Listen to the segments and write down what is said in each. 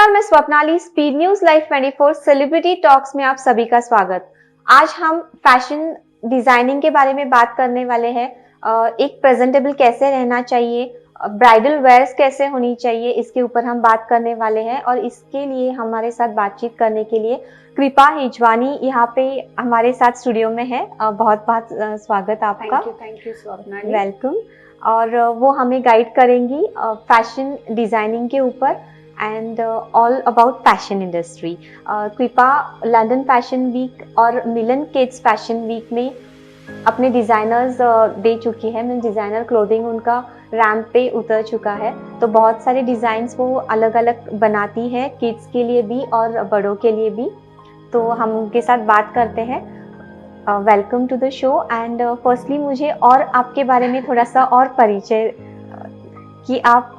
नमस्कार, मैं Swapnali, speed news live 24 celebrity talks में आप सभी का स्वागत। आज हम फैशन डिजाइनिंग के बारे में बात करने वाले हैं। एक प्रेजेंटेबल कैसे रहना चाहिए, ब्राइडल वेयर्स कैसे होनी चाहिए, इसके ऊपर हम बात करने वाले हैं। और इसके लिए हमारे साथ बातचीत करने के लिए कृपा हिजवानी यहाँ पे हमारे साथ स्टूडियो में है। बहुत बहुत स्वागत आपका। Thank you Swapnali. वेलकम। और वो हमें गाइड करेंगी फैशन डिजाइनिंग के ऊपर and all about fashion industry. कृपा लंदन फैशन वीक और मिलन किड्स फैशन वीक में अपने डिजाइनर्स दे चुकी है। मीन डिजाइनर क्लोथिंग उनका रैंप पे उतर चुका है, तो बहुत सारे डिजाइन्स वो अलग अलग बनाती है, किड्स के लिए भी और बड़ों के लिए भी। तो हम उनके साथ बात करते हैं। Welcome to the show. And firstly मुझे और आपके बारे में थोड़ा सा और परिचय कि आप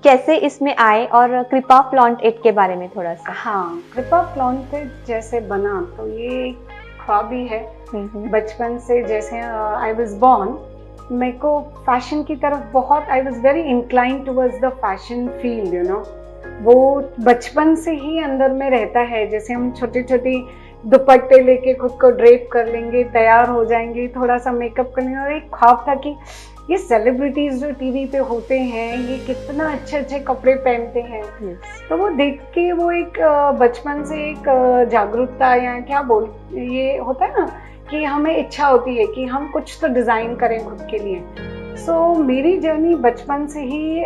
कैसे इसमें आए, और कृपा फ्लॉन्ट इट के बारे में थोड़ा सा। हाँ, कृपा फ्लॉन्ट इट जैसे बना तो ये एक ख्वाब ही है। बचपन से जैसे आई वाज बोर्न, मेरे को फैशन की तरफ बहुत, I was very inclined towards the fashion field, you know. वो बचपन से ही अंदर में रहता है। जैसे हम छोटी छोटी दुपट्टे लेके खुद को ड्रेप कर लेंगे, तैयार हो जाएंगे, थोड़ा सा मेकअप कर लेंगे, और एक ख्वाब था कि ये सेलिब्रिटीज जो टीवी पे होते हैं ये कितना अच्छे अच्छे कपड़े पहनते हैं। तो वो देख के वो एक बचपन से एक जागरूकता या क्या बोल, ये होता है ना कि हमें इच्छा होती है कि हम कुछ तो डिजाइन करें खुद के लिए। सो मेरी जर्नी बचपन से ही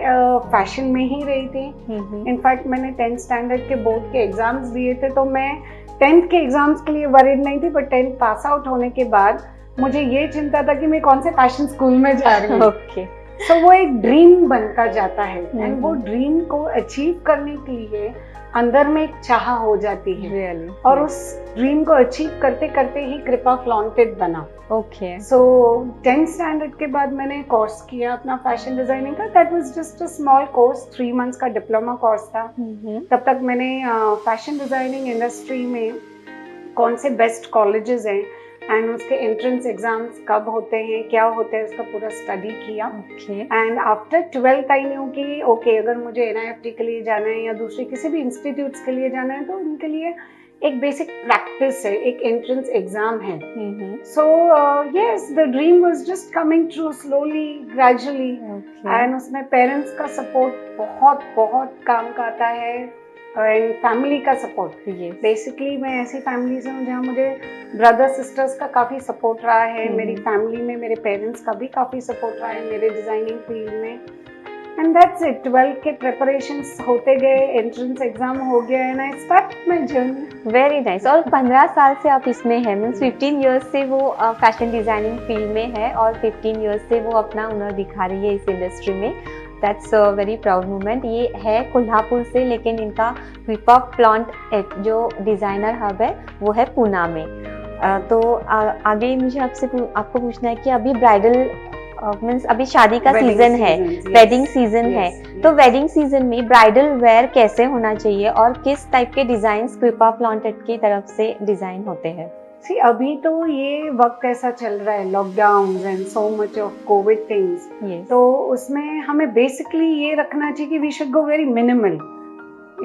फैशन में ही रही थी। इनफैक्ट मैंने 10th स्टैंडर्ड के बोर्ड के एग्जाम्स दिए थे, तो मैं 10th के एग्जाम्स के लिए वरीड नहीं थी, पर 10th पास आउट होने के बाद मुझे ये चिंता था कि मैं कौन से फैशन स्कूल में जा रही हूँ। सो वो एक ड्रीम बनता जाता है, एंड वो ड्रीम को अचीव करने के लिए अंदर में एक चाह हो जाती है। और उस ड्रीम को अचीव करते करते ही कृपा फ्लॉन्ट इट बना। सो 10th स्टैंडर्ड के बाद मैंने कोर्स किया अपना फैशन डिजाइनिंग का। That was just a small course, 3 months का डिप्लोमा कोर्स था। तब तक मैंने फैशन डिजाइनिंग इंडस्ट्री में कौन से बेस्ट कॉलेजेस हैं एंड उसके एंट्रेंस एग्जाम्स कब होते हैं, क्या होते हैं, उसका पूरा स्टडी किया। And after 12th I knew कि ओके, अगर मुझे NIFT के लिए जाना है या दूसरे किसी भी इंस्टीट्यूट्स के लिए जाना है तो उनके लिए एक बेसिक प्रैक्टिस है, एक एंट्रेंस एग्जाम है। So yes, the dream was just coming true slowly gradually. And उसमें पेरेंट्स का सपोर्ट बहुत बहुत काम का आता है, एंड फैमिली का सपोर्ट। बेसिकली मैं ऐसी फैमिली से हूँ जहाँ मुझे ब्रदर सिस्टर्स का काफ़ी सपोर्ट रहा है। मेरी फैमिली में मेरे पेरेंट्स का भी काफ़ी सपोर्ट रहा है मेरे डिज़ाइनिंग फील्ड में। And that's it. 12th के प्रिपरेशंस होते गए, एंट्रेंस एग्जाम हो गया, and I start my journey. Very nice. और 15 साल से आप इसमें हैं, मीन्स 15 ईयर्स से वो फैशन डिजाइनिंग फील्ड में है और 15 ईयर्स से वो अपना हुनर दिखा रही है इस इंडस्ट्री में। That's a very proud moment. ये है कोल्हापुर से, लेकिन इनका कृपा फ्लॉन्ट इट जो डिज़ाइनर हब है वो है पूना में। तो आगे मुझे आपको पूछना है कि अभी ब्राइडल मीन्स अभी शादी का सीजन है, वेडिंग सीजन है। तो वेडिंग सीजन में ब्राइडल वेयर कैसे होना चाहिए और किस टाइप के डिजाइन्स कृपा फ्लॉन्ट इट की तरफ से डिजाइन होते हैं? अभी तो ये वक्त ऐसा चल रहा है, lockdown and so much of covid things. तो उसमें हमें बेसिकली ये रखना चाहिए कि we should go very minimal.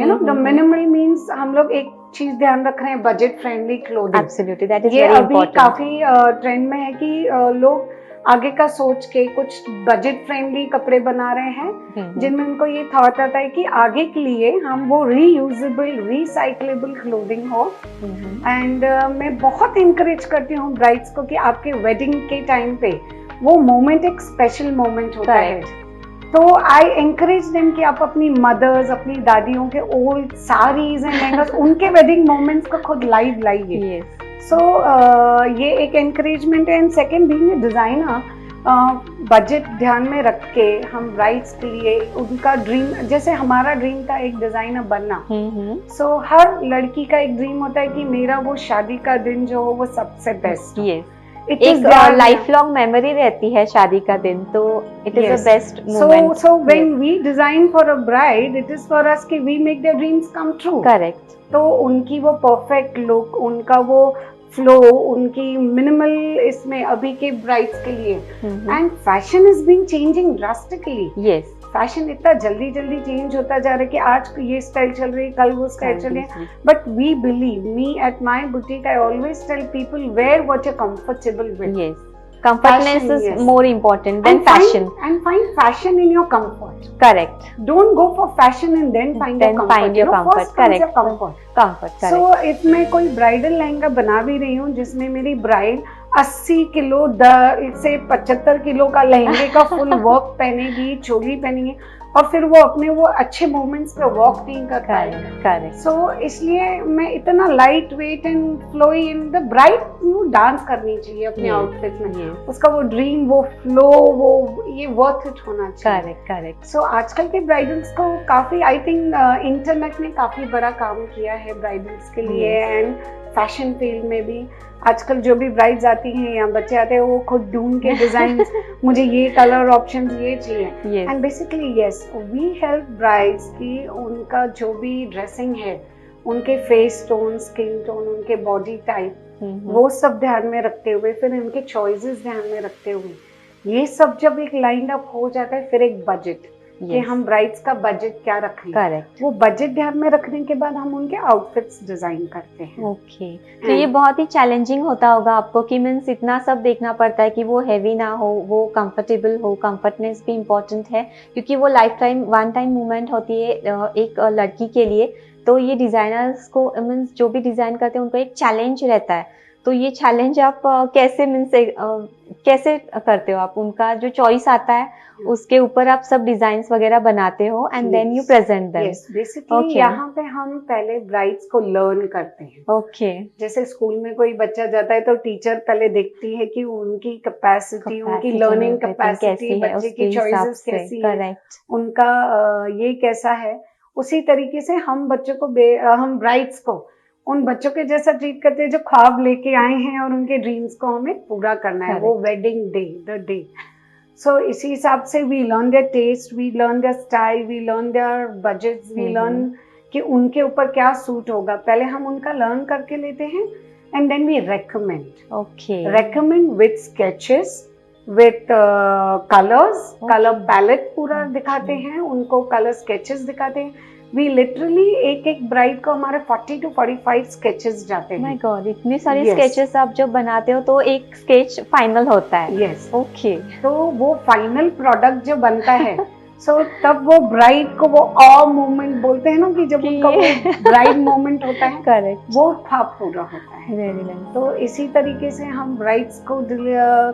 You know, the minimal means हम लोग एक चीज ध्यान रख रहे हैं, budget friendly clothing. Absolutely, that is ये वेरी अभी इंपॉर्टेंट। काफी ट्रेंड में है कि लोग आगे का सोच के कुछ बजट फ्रेंडली कपड़े बना रहे हैं, जिनमें उनको ये थॉट आता है कि आगे के लिए हम वो रीयूजेबल, रिसाइक्लेबल क्लोथिंग हो। एंड मैं बहुत इंकरेज करती हूँ ब्राइड्स को कि आपके वेडिंग के टाइम पे वो मोमेंट एक स्पेशल मोमेंट होता है। तो आई एनकरेज देम कि आप अपनी मदर्स, अपनी दादियों के ओल्ड साड़ीज एंड लहंगास, उनके वेडिंग मोमेंट्स को खुद लाइव लाइए। सो ये एक एनकरेजमेंट है। And second being a designer, budget ध्यान में रख के हम ब्राइड्स के लिए उनका ड्रीम, जैसे हमारा ड्रीम था एक डिजाइनर बनना। सो हर लड़की का एक ड्रीम होता है कि मेरा वो शादी का दिन जो हो वो सबसे बेस्ट। एक लाइफ लॉन्ग मेमोरी रहती है शादी का दिन, तो it is the best moment. So when we design for a bride, it is for us कि we make their dreams come true. Correct. तो उनकी वो परफेक्ट लुक, उनका वो फ्लो, उनकी मिनिमल इसमें अभी के ब्राइड्स के लिए। And fashion is being changing drastically. Fashion इतना जल्दी जल्दी चेंज होता जा रहा है कि आज ये स्टाइल चल रही है, कल वो स्टाइल चल रही है, but we believe, me at my boutique I always tell people wear what you comfortable with. Comfortness Fashion, is yes. more important than And fashion. find fashion in your comfort. Correct. Don't go for fashion and then find Then your comfort. find your comfort. First comes Correct. your comfort. Comfort. Correct. So if मैं कोई bridal lehenga बना भी रही हूँ जिसमें मेरी bride 80 kilo से 75 kilo का लहंगे का फुल वर्क पहनेगी, चोली पहनेगी, और फिर वो अपने वो अच्छे मोमेंट्स पे वॉक नहीं कर पाएगी. करेक्ट. सो इसलिए मैं इतना light weight and flowy in the bride वो डांस करनी चाहिए अपने आउटफिट में. उसका वो ड्रीम, वो फ्लो, वो ये वर्थ इट होना चाहिए. करेक्ट. करेक्ट. सो आजकल के ब्राइडल्स को काफी, आई थिंक इंटरनेट ने काफी बड़ा काम किया है ब्राइडल्स के लिए, एंड फैशन फील्ड में भी. आजकल जो भी ब्राइड्स आती हैं या बच्चे आते हैं वो खुद ढूंढ के डिजाइन मुझे ये कलर ऑप्शंस ये चाहिए. And basically yes, we help brides की उनका जो भी ड्रेसिंग है, उनके फेस टोन, स्किन टोन, उनके बॉडी टाइप, वो सब ध्यान में रखते हुए, फिर इनके चॉइसेस ध्यान में रखते हुए, ये सब जब एक लाइन अप हो जाता है, फिर एक बजट कि हम ब्राइड्स का बजट क्या रखें. करेक्ट. वो बजट ध्यान में रखने के बाद हम उनके आउटफिट्स डिजाइन करते हैं. ओके. तो ये बहुत ही चैलेंजिंग होता होगा आपको कि मीन्स इतना सब देखना पड़ता है कि वो हैवी ना हो, वो कंफर्टेबल हो. कंफर्टनेस भी इम्पोर्टेंट है क्योंकि वो life time one time movement होती है एक लड़की के लिए. तो ये डिजाइनर्स को मीन्स जो भी डिजाइन करते हैं उनको एक चैलेंज रहता है. तो ये चैलेंज आप कैसे मीन्स कैसे करते हो आप? उनका जो चॉइस आता है उसके ऊपर आप सब डिजाइन्स वगैरह बनाते हो and then you present them. Yes, basically यहाँ पे हम पहले ब्राइड्स को लर्न करते हैं. ओके. जैसे स्कूल में कोई बच्चा जाता है तो टीचर पहले देखती है कि उनकी कैपेसिटी, उनकी लर्निंग कैपेसिटी, बच्चे की चॉइसेस कैसी है, उनका ये कैसा है. उसी तरीके से हम बच्चों को हम ब्राइड्स को उन बच्चों के जैसा ट्रीट करते हैं जो ख्वाब लेके आए हैं और उनके ड्रीम्स को हमें पूरा करना है. वो wedding day, the day. So इसी हिसाब से we learn their taste, we learn their style, we learn their budgets, we learn कि उनके ऊपर क्या सूट होगा. पहले हम उनका लर्न करके लेते हैं and then we recommend. Okay. Recommend with sketches, with colours, colour palette पूरा दिखाते हैं उनको, कलर स्केचेस दिखाते हैं. वी लिटरली एक एक ब्राइड को हमारे 40 to 45 स्केचेस जाते हैं. माय गॉड, इतने सारे स्केचेस आप जब बनाते हो तो एक स्केच फाइनल होता है. यस. ओके. तो वो फाइनल प्रोडक्ट जो बनता है सो तब वो ब्राइड को वो मोमेंट बोलते हैं ना कि जब उनका वो ब्राइड मोमेंट होता है. करेक्ट. वो ख्वाब पूरा होता है. Very nice. तो इसी तरीके से हम ब्राइड्स को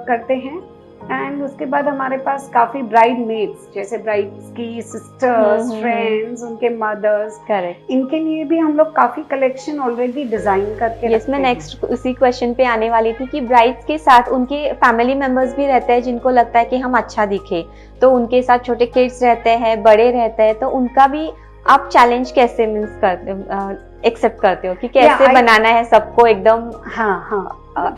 करते हैं. एंड उसके बाद हमारे पास काफी ब्राइड मेड्स, जैसे ब्राइड्स की सिस्टर्स, फ्रेंड्स, उनके मदर्स, करेक्ट, इनके लिए भी हम लोग काफी कलेक्शन ऑलरेडी डिजाइन करके रखते हैं. नेक्स्ट उसी क्वेश्चन पे आने वाली थी कि ब्राइड्स के साथ उनके फैमिली मेंबर्स भी रहते हैं जिनको लगता है कि हम अच्छा दिखे, तो उनके साथ छोटे किड्स रहते हैं, बड़े रहते हैं, तो उनका भी आप चैलेंज कैसे मीन्स करते एक्सेप्ट करते हो कि कैसे बनाना है सबको एकदम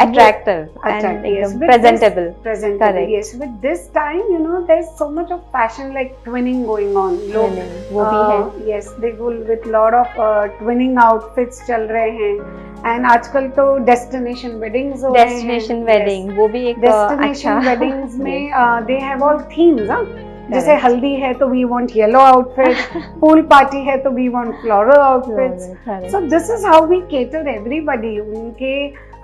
attractive and presentable. Correct. Yes, with this time, you know, there's so much of fashion like twinning going on. वो भी है. Yes, they go with lot of twinning outfits चल रहे हैं. And आजकल तो destination weddings हो रहे हैं. Destination wedding, वो भी एक destination weddings में they have all themes, हाँ. जैसे हल्दी है तो we want yellow outfit, pool party है तो we want floral outfits. So this is how we cater everybody. उनके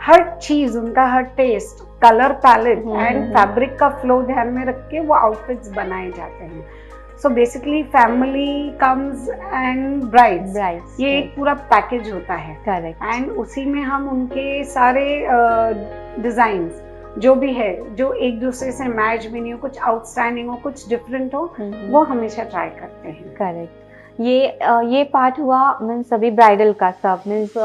हर चीज, उनका हर taste, colour palette and fabric का फ्लो ध्यान में रख के वो आउटफिट्स बनाए जाते हैं. So basically family comes and brides, ये एक पूरा पैकेज होता है. करेक्ट. एंड उसी में हम उनके सारे डिजाइन्स जो भी है, जो एक दूसरे से मैच भी नहीं हो, कुछ आउटस्टैंडिंग हो, कुछ डिफरेंट हो, वो हमेशा ट्राई करते हैं. करेक्ट. ये पार्ट हुआ मीन्स सभी ब्राइडल का. सब मीन्स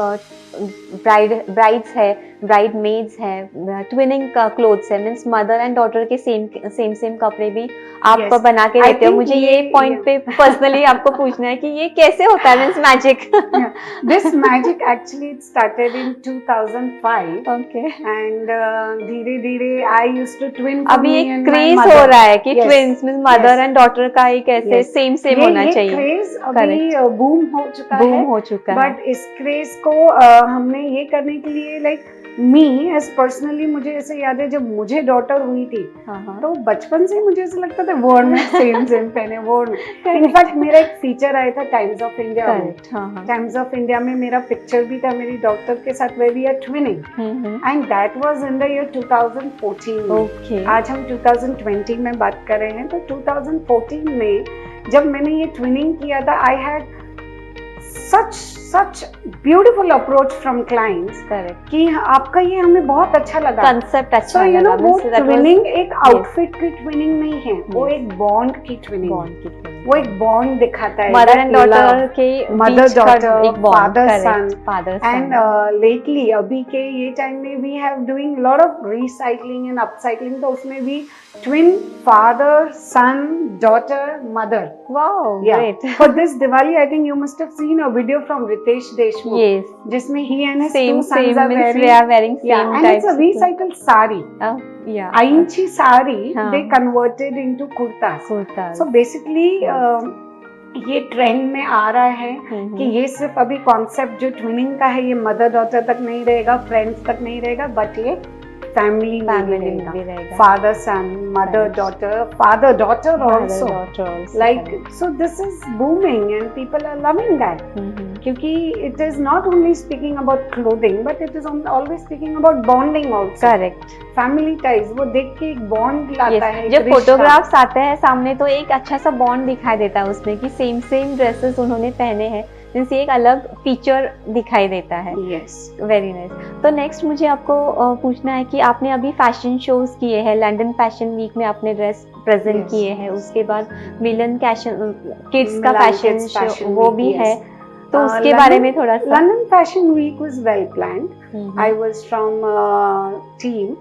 ब्राइड्स है, ब्राइड मेड्स है, ट्विनिंग का क्लोथ्स है, मीन्स मदर एंड डॉटर के सेम कपड़े भी आप बना के देते हो. मुझे ये पॉइंट पे पर्सनली आपको पूछना है कि ये कैसे होता है means magic. This magic actually started in 2005. Okay. And धीरे धीरे आई यूज्ड टू ट्विन. अभी एक क्रेज हो रहा है कि twins means mother and daughter का एक ऐसे सेम होना चाहिए. क्रेज अभी बूम हो चुका है. बट इस क्रेज को हमने ये करने के लिए लाइक मी एज पर्सनली, मुझे ऐसे याद है जब मुझे डॉटर हुई थी तो बचपन से मुझे ऐसा लगता था वो मैं सेम पहने वो। इनफैक्ट मेरा एक फीचर आया था टाइम्स ऑफ इंडिया में। टाइम्स ऑफ इंडिया में मेरा पिक्चर भी था मेरी डॉटर के साथ, way we are twinning, and that was in the year 2014। आज हम 2020 में बात कर रहे हैं, तो 2014 में जब मैंने ये ट्विनिंग किया था, I had such beautiful approach from clients कि आपका ये हमें बहुत अच्छा लगा, कंसेप्ट अच्छा लगा। you know, वो ट्विनिंग एक आउटफिट की ट्विनिंग नहीं है, वो एक बॉन्ड की ट्विनिंग, वो एक बॉन्ड दिखाता है, मदर एंड डॉटर के, मदर डॉटर, एक फादर सन। एंड लेटली अभी के ये टाइम में we have doing lot of recycling and upcycling, तो उसमें भी twin father son daughter mother. Wow, great. For this Diwali I think you must have seen a video from Ritesh Deshmukh, yes, जिसमें he and his same, two sons are wearing same yeah, and it's a recycled sari. Ainchi sari they converted into kurtas. So basically ये trend में आ रहा है कि ये सिर्फ अभी concept जो ट्विनिंग का है ये मदर डॉटर तक नहीं रहेगा, फ्रेंड्स तक नहीं रहेगा, बट ये फैमिली में रहेगा, father son, mother daughter, father daughter also, like so this is booming and people are loving that, क्योंकि it is not only speaking about clothing but it is always speaking about bonding also. Correct, family ties वो देख के एक bond लाता है। जब photographs आते हैं सामने तो एक अच्छा सा बॉन्ड दिखाई देता है उसमें कि सेम ड्रेसेस उन्होंने पहने हैं, जिनसे एक अलग फीचर दिखाई देता है। Yes, very nice. तो नेक्स्ट मुझे आपको पूछना है कि आपने अभी फैशन शोज किए हैं, लंदन फैशन वीक में आपने ड्रेस प्रेजेंट किए हैं, उसके बाद मिलन किड्स का फैशन शो वो भी है, तो उसके बारे में थोड़ा सा। London fashion week was well planned. I was from team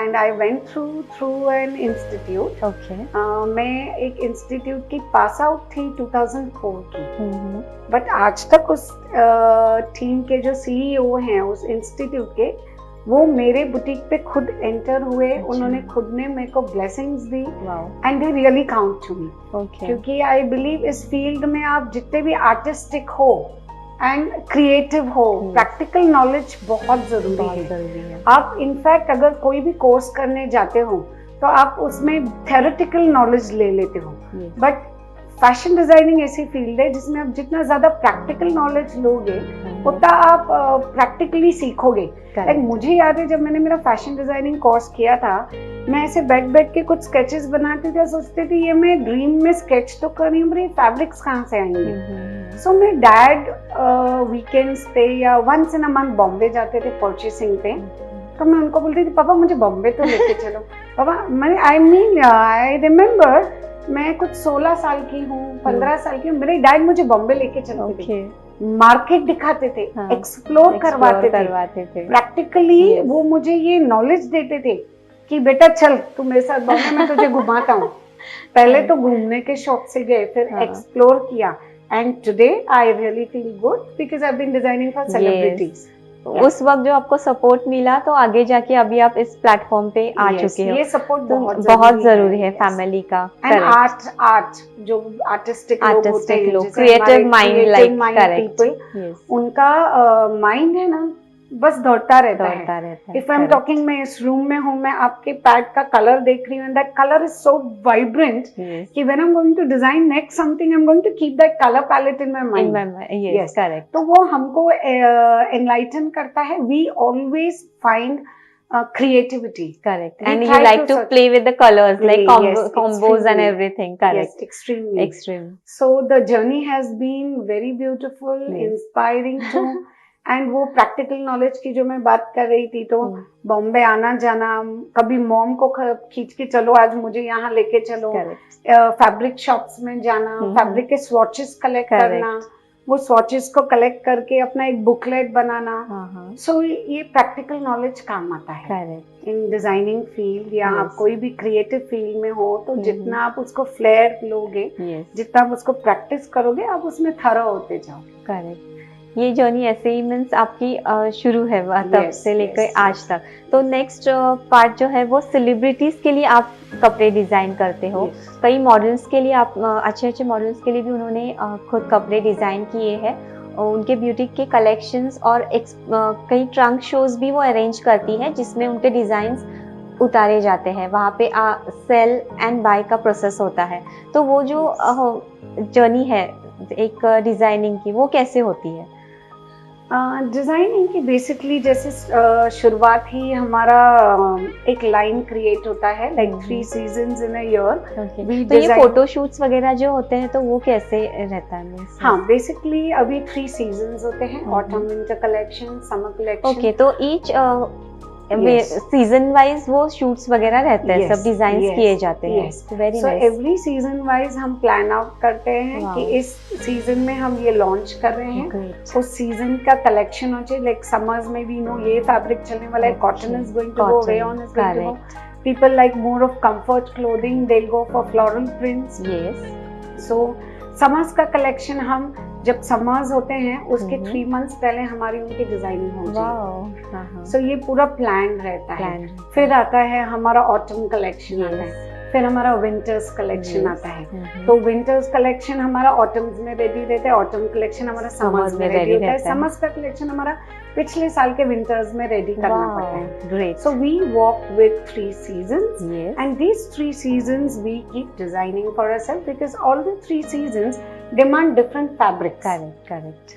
and I went through an institute. Okay. मैं एक इंस्टीट्यूट की पास आउट थी 2004 की, बट आज तक उस टीम के जो सीईओ हैं उस इंस्टीट्यूट के, वो मेरे बुटीक पे खुद एंटर हुए, उन्होंने खुद ने मेरे को ब्लेसिंग्स दी, and they really count to me, क्योंकि आई बिलीव इस फील्ड में आप जितने भी आर्टिस्टिक हो एंड क्रिएटिव हो, प्रैक्टिकल नॉलेज बहुत जरूरी है। आप इनफैक्ट अगर कोई भी कोर्स करने जाते हो तो आप उसमें थ्योरेटिकल नॉलेज ले लेते हो, बट फैशन डिजाइनिंग ऐसी फील्ड है जिसमें आप जितना ज्यादा प्रैक्टिकल नॉलेज लोगे उतना आप प्रैक्टिकली सीखोगे। लाइक मुझे याद है जब मैंने मेरा फैशन डिजाइनिंग कोर्स किया था, मैं ऐसे बैठ के कुछ स्केचेस बनाती थी, सोचती थी ये मैं ड्रीम में स्केच तो कर रही हूँ, पर फैब्रिक्स कहाँ से आएंगे। सो मेरे डैड वीकेंड्स पे या once in a month Bombay जाते थे परचेसिंग पे, तो मैं उनको बोलती थी पापा मुझे बॉम्बे तो लेके चलो। पापा मैं आई रिमेम्बर मैं कुछ 16 साल की हूँ, 15 साल की हूँ, मेरे डैड मुझे बॉम्बे लेके चलते थे, मार्केट दिखाते थे, एक्सप्लोर करवाते थे प्रैक्टिकली। वो मुझे ये नॉलेज देते थे कि बेटा चल तू मेरे साथ बॉम्बे में तुझे घुमाता हूँ। पहले तो घूमने के शौक से गए, फिर एक्सप्लोर किया, and today I really feel good because I've been designing for celebrities. उस वक्त जो आपको सपोर्ट मिला तो आगे जाके अभी आप इस प्लेटफॉर्म पे आ चुके हो, ये सपोर्ट तो बहुत जरूरी है फैमिली का। एंड आर्ट जो आर्टिस्टिक लोग होते हैं, क्रिएटिव माइंड, लाइक करेक्ट, उनका माइंड है ना बस दौड़ता रहता है। इफ आई एम टॉकिंग, मैं इस रूम में हूँ, मैं आपके पैड का कलर देख रही हूँ, and that colour is so vibrant कि when I am going to design next something, I am going to keep that colour palette in my mind. Yes, correct. तो वो हमको एनलाइटन करता है। We always find creativity, correct, and you like to play with the colors, like combos and everything, correct? Yes, extreme. So the journey has been very beautiful, inspiring too. And वो practical knowledge की जो मैं बात कर रही थी, तो बॉम्बे आना जाना, कभी मॉम को खींच के चलो आज मुझे यहाँ लेके चलो, फैब्रिक शॉप्स में जाना, फैब्रिक के स्वॉचेस कलेक्ट करना, वो स्वॉचेस को कलेक्ट करके अपना एक बुकलेट बनाना। सो ये प्रैक्टिकल नॉलेज काम आता है इन डिजाइनिंग फील्ड, या आप कोई भी क्रिएटिव फील्ड में हो, तो जितना आप उसको फ्लेयर लोगे, जितना आप उसको प्रैक्टिस करोगे, आप उसमें थरो होते जाओगे। करेक्ट। ये जर्नी ऐसे ही मीन्स आपकी शुरू है तब से लेकर आज तक। तो नेक्स्ट पार्ट जो है वो सेलिब्रिटीज के लिए आप कपड़े डिजाइन करते हो। कई मॉडल्स के लिए आप अच्छे मॉडल्स के लिए भी उन्होंने खुद कपड़े डिजाइन किए हैं, उनके ब्यूटीक के कलेक्शंस और कई ट्रंक शोज भी वो अरेंज करती है जिसमें उनके डिजाइन्स उतारे जाते हैं। वहाँ पे सेल एंड बाय का प्रोसेस होता है। तो वो जो जर्नी है एक डिजाइनिंग की, वो कैसे होती है? डिजाइनिंग की बेसिकली जैसे शुरुआत ही हमारा एक लाइन क्रिएट होता है, like 3 seasons in a year. तो ये फोटो शूट्स वगैरह जो होते हैं तो वो कैसे रहता है? हाँ, बेसिकली अभी 3 सीजन्स होते हैं, autumn winter collection, summer collection. Okay, तो ईच सीजन वाइज वो शूट्स वगैरह रहते हैं, सब डिजाइन्स किए जाते हैं। Very nice. Every season wise हम प्लान आउट करते हैं कि इस सीजन में हम ये लॉन्च कर रहे हैं, उस सीजन का कलेक्शन हो चाहिए। लाइक समर्स में भी नो ये फैब्रिक चलने वाला है, cotton is going to go, rayon is going to go. People like more of comfort clothing, they'll go for floral prints. Yes. So summers का कलेक्शन हम जब समर्स होते हैं उसके 3 मंथ्स पहले हमारी उनकी डिजाइनिंग हो जाती है। सो ये पूरा प्लान रहता है। फिर आता है हमारा ऑटम कलेक्शन आता है, फिर हमारा विंटर्स कलेक्शन आता है। तो विंटर्स कलेक्शन हमारा ऑटम्स में रेडी रहता है, ऑटम कलेक्शन हमारा समर्स में रेडी होता है, समर्स का कलेक्शन हमारा पिछले साल के विंटर्स में रेडी करना पड़ता है। Great. So we work with 3 seasons, and these 3 seasons we keep designing for ourselves because all the 3 seasons demand different fabrics. Correct.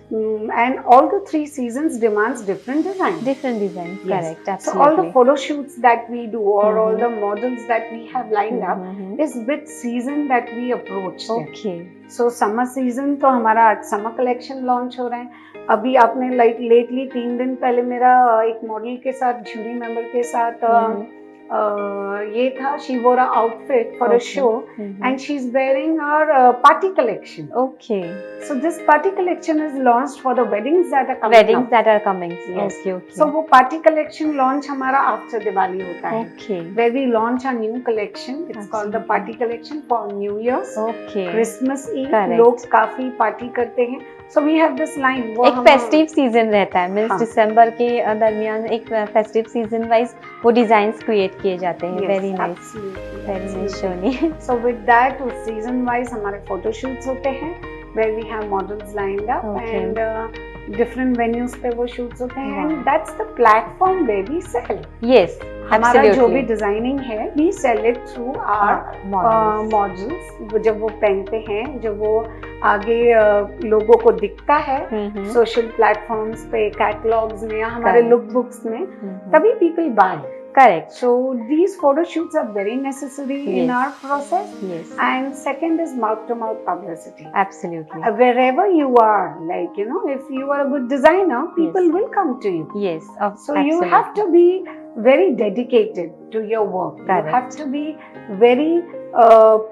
And all the 3 seasons demands different designs. Different designs, correct, absolutely. So all the photo shoots that we do or all the models that we have lined up is with season that we approach them. Okay. So summer season तो हमारा आज summer collection launch हो रहा है। अभी आपने lately 3 दिन पहले मेरा एक मॉडल के साथ, जूरी मेंबर के साथ ये था, she wore a outfit for a show and she's wearing our party collection. Okay. So this party collection is launched for the weddings that are coming. Yes. Okay. So वो party collection launch हमारा after Diwali होता है. Okay. Where we launch a new collection. It's called the party collection for New Year's. Okay. Christmas Eve लोग काफी party करते हैं. So we have this line. एक festive season रहता है, मींस दिसंबर के दरमियान एक फेस्टिव सीजन वाइज वो डिजाइन्स क्रिएट किए जाते हैं। Very nice, very nice Shoni. So with that उस सीजन वाइज हमारे फोटो शूट्स होते हैं where we have models lined up and different venues पे वो shoots होते हैं and that's the platform where we sell. Yes, हमारा जो भी डिजाइनिंग है we sell it through our models। जब वो पहनते हैं, जब वो आगे लोगों को दिखता है सोशल प्लेटफॉर्म्स पे, कैटलॉग्स में या हमारे लुक बुक्स में, तभी people buy. Correct. So these photo shoots are very necessary in our process. Yes. And second is mouth-to-mouth publicity. Absolutely. Wherever you are, like if you are a good designer, people will come to you. Yes. So absolutely. you have to be very dedicated to your work. Correct. You have to be very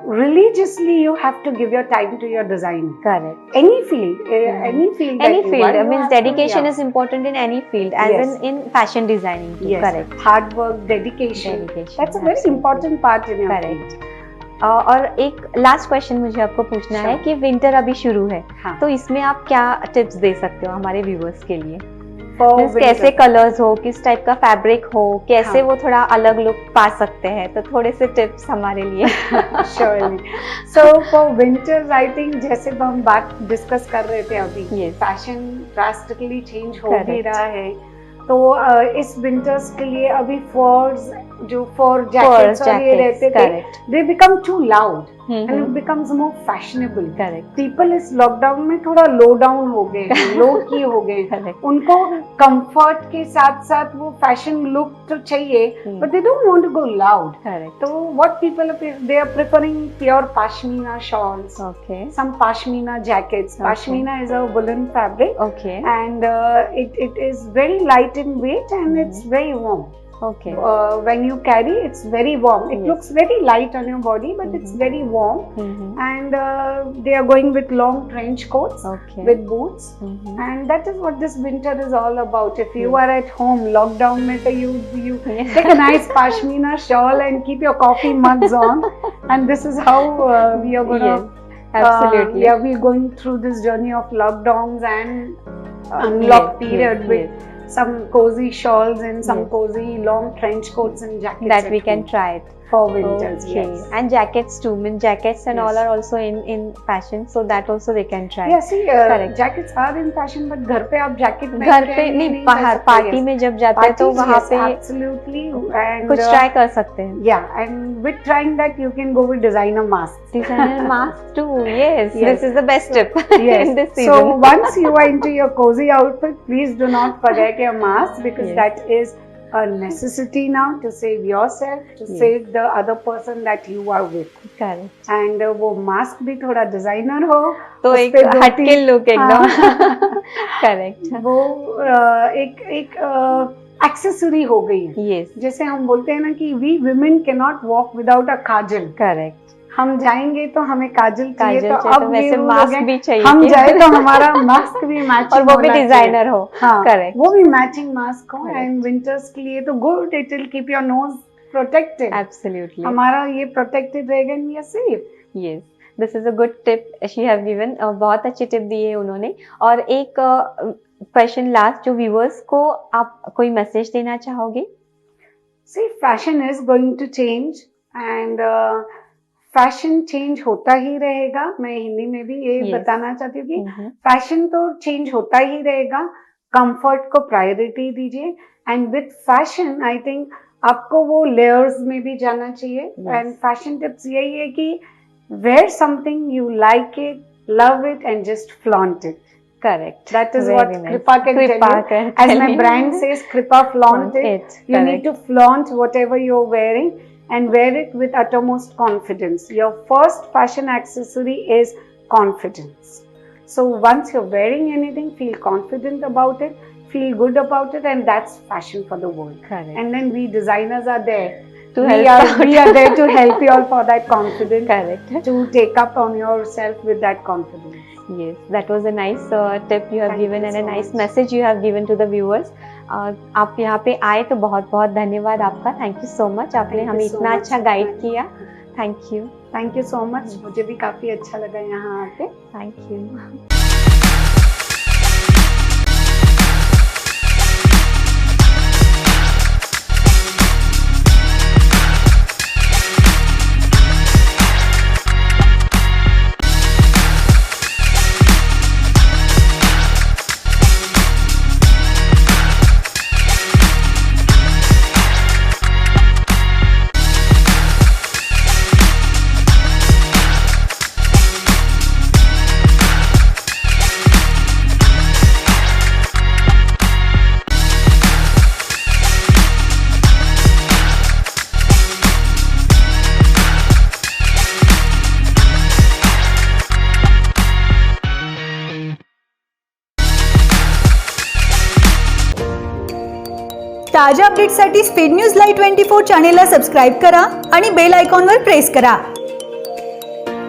religiously. You have to give your time to your design. Correct. Any field, any field. Any field. I mean, dedication is important in any field, as in fashion designing. Yes. Correct. Hard work, dedication. That's a very important part in your field. और एक last question मुझे आपको पूछना है कि winter अभी शुरू है, तो इसमें आप क्या टिप्स दे सकते हो हमारे व्यूअर्स के लिए? कैसे कलर्स हो, किस टाइप का फैब्रिक हो, कैसे वो थोड़ा अलग लुक पा सकते हैं, तो थोड़े से टिप्स हमारे लिए। Surely. So for winters, I think जैसे हम बात डिस्कस कर रहे थे अभी, फैशन ड्रास्टिकली चेंज हो भी रहा है, तो इस विंटर्स के लिए अभी जो फॉर जैकेट्स और ये रहते थे, they become too loud and it becomes more fashionable. People इस लॉकडाउन में थोड़ा लो डाउन हो गए, लो की हो गए, उनको कंफर्ट के साथ साथ वो फैशन लुक तो चाहिए, but they don't want to go loud. तो what people they are preferring pure pashmina shawls, some pashmina jackets. Pashmina is a woolen fabric, and it is very light in weight and it's very warm. When you carry, it's very warm. It looks very light on your body, but it's very warm. And they are going with long trench coats with boots, and that is what this winter is all about. If you are at home, lockdown mein, so you take a nice pashmina shawl and keep your coffee mugs on, and this is how we are gonna. Absolutely. We're going through this journey of lockdowns and unlock period with some cozy shawls and some Yes. cozy long trench coats and jackets That we at can home try it. for winters. Okay. Yes. And jackets too. Mean jackets and all Yes. are also in fashion, so that also they can try. Yeah, see, Correct. jackets are in fashion, but घर पे आप jacket घर पे नहीं, बाहर party में जब जाते हैं तो वहाँ पे absolutely and कुछ ट्राई कर सकते हैं. yeah, and with trying that you can go with designer masks. Designer mask too. Yes, Yes. this is the best tip Yes. in this So season. once you are into your cozy outfit, please do not forget your mask, because Yes. that is a necessity now to save yourself, to Yes. save the other person that you are with. Correct. And वो mask भी थोड़ा designer हो, तो उस एक पे दो हटके तीन- लुक एकदम. हाँ। करेक्ट. वो एक एक्सेसरी हो गई है. यस. जैसे हम बोलते हैं ना कि we women can not walk without a kajal. Correct. हम जाएंगे तो हमें काजल चाहिए, काजल तो चाहिए, अब तो ये वैसे rule हो मास्क गए, भी चाहिए. हम कि- जाए तो हमारा मास्क भी मैचिंग और वो भी डिजाइनर हो. हाँ, Correct. वो भी मैचिंग मास्क हो. Correct. एंड विंटर्स के लिए तो good, it will keep your nose protected. Absolutely. हमारा ये प्रोटेक्टेड रहेगा and we are safe. Yes, this is a good tip she have given. बहुत अच्छी टिप दी है उन्होंने. और एक क्वेश्चन लास्ट, जो व्यूअर्स को आप कोई मैसेज देना चाहोगे? See, fashion is going to change and fashion change होता ही रहेगा. मैं हिंदी में भी ये Yes. बताना चाहती हूँ कि Mhm. फैशन तो चेंज होता ही रहेगा. कंफर्ट को प्रायोरिटी दीजिए. And with fashion I think आपको वो लेयर्स में भी जाना चाहिए. Yes. एंड फैशन टिप्स यही है कि wear something you like it, love it and just flaunt it. Correct. That is Very what nice. Kripa can Kripa tell you. can As tell my you. brand says, Kripa flaunt it. You Correct. need to flaunt whatever you're wearing and wear it with uttermost confidence. Your first fashion accessory is confidence. So once you're wearing anything, feel confident about it, feel good about it, and that's fashion for the world. Correct. And then we designers are there. To we help out. we are there to help you all for that confidence. Correct. To take up on yourself with that confidence. Yes, that was a nice tip you have Thank given you and a so nice much. message you have given to the viewers. आप यहाँ पे आए तो बहुत बहुत धन्यवाद आपका. Thank you so much. आपने Thank you हमें so इतना much. अच्छा गाइड किया. Thank you. Thank you so much. मुझे भी काफी अच्छा लगा यहाँ आके. Thank you. ताज्या अपडेट्ससाठी स्पीड न्यूज लाईव्ह 24 चॅनेलला सबस्क्राईब करा आणि बेल आयकॉनवर प्रेस करा.